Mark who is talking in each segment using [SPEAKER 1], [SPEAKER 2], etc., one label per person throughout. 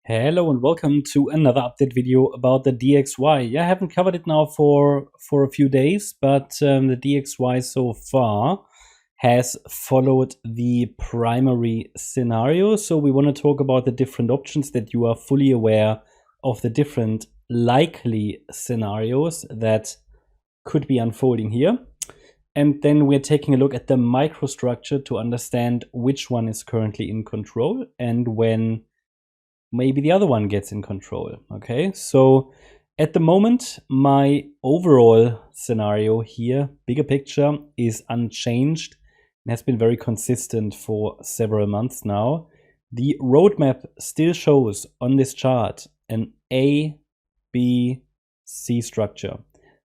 [SPEAKER 1] Hello and welcome to another update video about the DXY. Yeah, I haven't covered it now for a few days, but the DXY so far has followed the primary scenario. So we want to talk about the different options that you are fully aware of, the different likely scenarios that could be unfolding here. And then we're taking a look at the microstructure to understand which one is currently in control and when maybe the other one gets in control. Okay, so at the moment, my overall scenario here, bigger picture, is unchanged and has been very consistent for several months now. The roadmap still shows on this chart an A, B, C structure.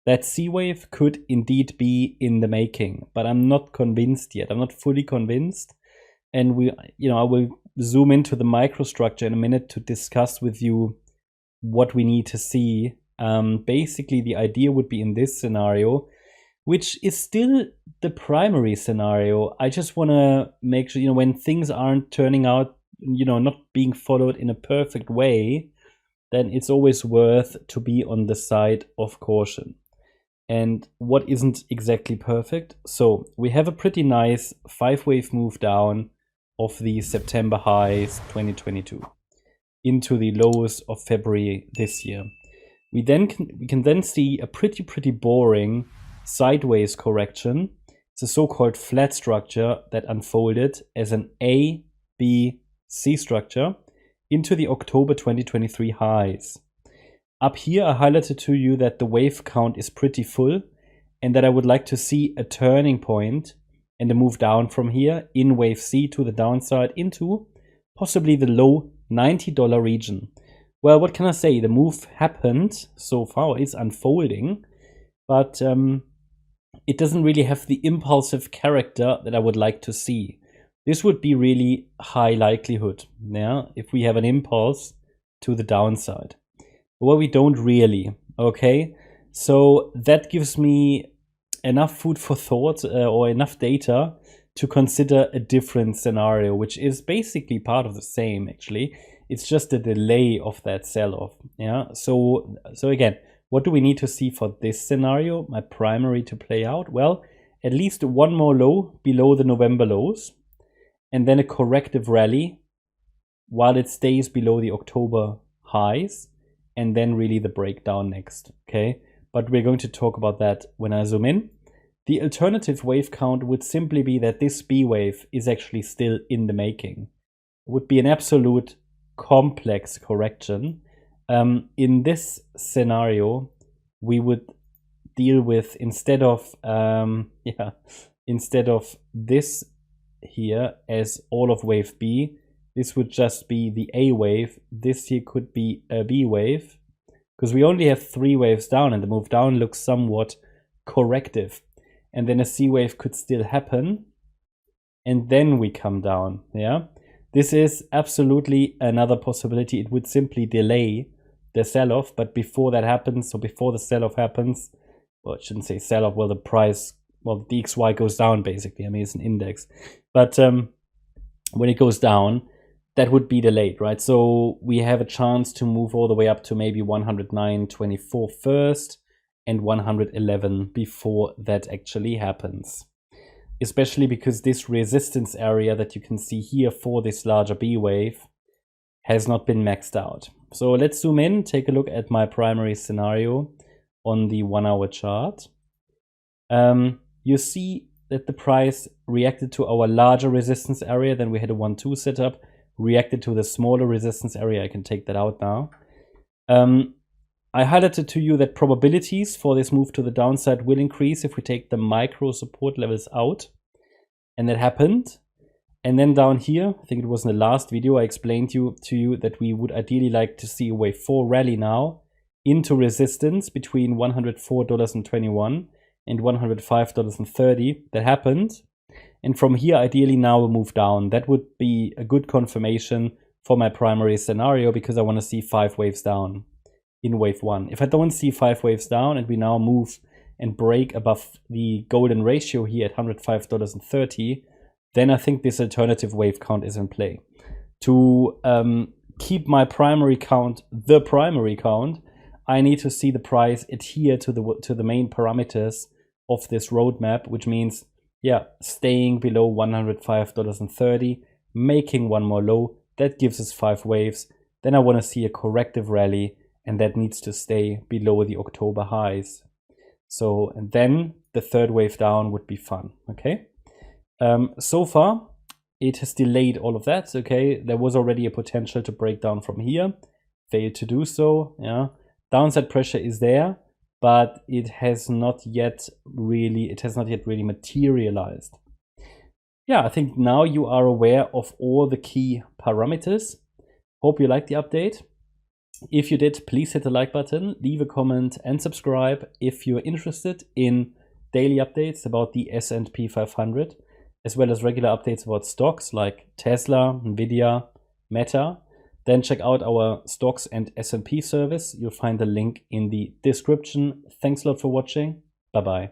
[SPEAKER 1] That C wave could indeed be in the making, but I'm not convinced yet. I'm not fully convinced. And I will zoom into the microstructure in a minute to discuss with you what we need to see. Basically, the idea would be in this scenario, which is still the primary scenario. I just want to make sure, when things aren't turning out, not being followed in a perfect way, then it's always worth to be on the side of caution. And what isn't exactly perfect? So we have a pretty nice 5-wave move down of the September highs 2022 into the lows of February this year. We can then see a pretty boring sideways correction. It's a so-called flat structure that unfolded as an A, B, C structure into the October 2023 highs. Up here, I highlighted to you that the wave count is pretty full and that I would like to see a turning point and a move down from here in wave C to the downside into possibly the low $90 region. Well, what can I say? The move happened so far, it's unfolding, but it doesn't really have the impulsive character that I would like to see. This would be really high likelihood, yeah, if we have an impulse to the downside. Well, we don't really, okay? So that gives me enough food for thought or enough data to consider a different scenario, which is basically part of the same, actually. It's just a delay of that sell-off. Yeah. So again, what do we need to see for this scenario, my primary, to play out? Well, at least one more low below the November lows, and then a corrective rally while it stays below the October highs, and then really the breakdown next. Okay. But we're going to talk about that when I zoom in. The alternative wave count would simply be that this B wave is actually still in the making. It would be an absolute complex correction. In this scenario, we would deal with, instead of this here as all of wave B, this would just be the A wave. This here could be a B wave, because we only have 3 waves down and the move down looks somewhat corrective. And then a C wave could still happen and then we come down. Yeah, this is absolutely another possibility. It would simply delay the sell-off, but before that happens, so before the sell-off happens, well, I shouldn't say sell-off, well, the price, well, the DXY goes down basically. I mean, it's an index, but when it goes down, that would be delayed, right? So we have a chance to move all the way up to maybe 109.24 first and 111 before that actually happens. Especially because this resistance area that you can see here for this larger B wave has not been maxed out. So let's zoom in, take a look at my primary scenario on the 1-hour chart. You see that the price reacted to our larger resistance area. Then we had a 1-2 setup, reacted to the smaller resistance area. I can take that out now. I highlighted to you that probabilities for this move to the downside will increase if we take the micro support levels out. And that happened. And then down here, I think it was in the last video, I explained to you that we would ideally like to see a wave 4 rally now into resistance between $104.21 and $105.30. That happened. And from here, ideally now a move down. That would be a good confirmation for my primary scenario, because I want to see 5 waves down in wave 1. If I don't see 5 waves down and we now move and break above the golden ratio here at $105.30, then I think this alternative wave count is in play. To keep my primary count the primary count, I need to see the price adhere to the main parameters of this roadmap, which means, yeah, staying below $105.30, making one more low. That gives us 5 waves. Then I want to see a corrective rally, and that needs to stay below the October highs. So, and then the third wave down would be fun, okay? So far, it has delayed all of that, okay? There was already a potential to break down from here, failed to do so, yeah. Downside pressure is there, but it has not yet really materialized. Yeah, I think now you are aware of all the key parameters. Hope you liked the update. If you did, please hit the like button, leave a comment and subscribe if you're interested in daily updates about the S&P 500, as well as regular updates about stocks like Tesla, Nvidia, Meta. Then check out our stocks and S&P service. You'll find the link in the description. Thanks a lot for watching. Bye-bye.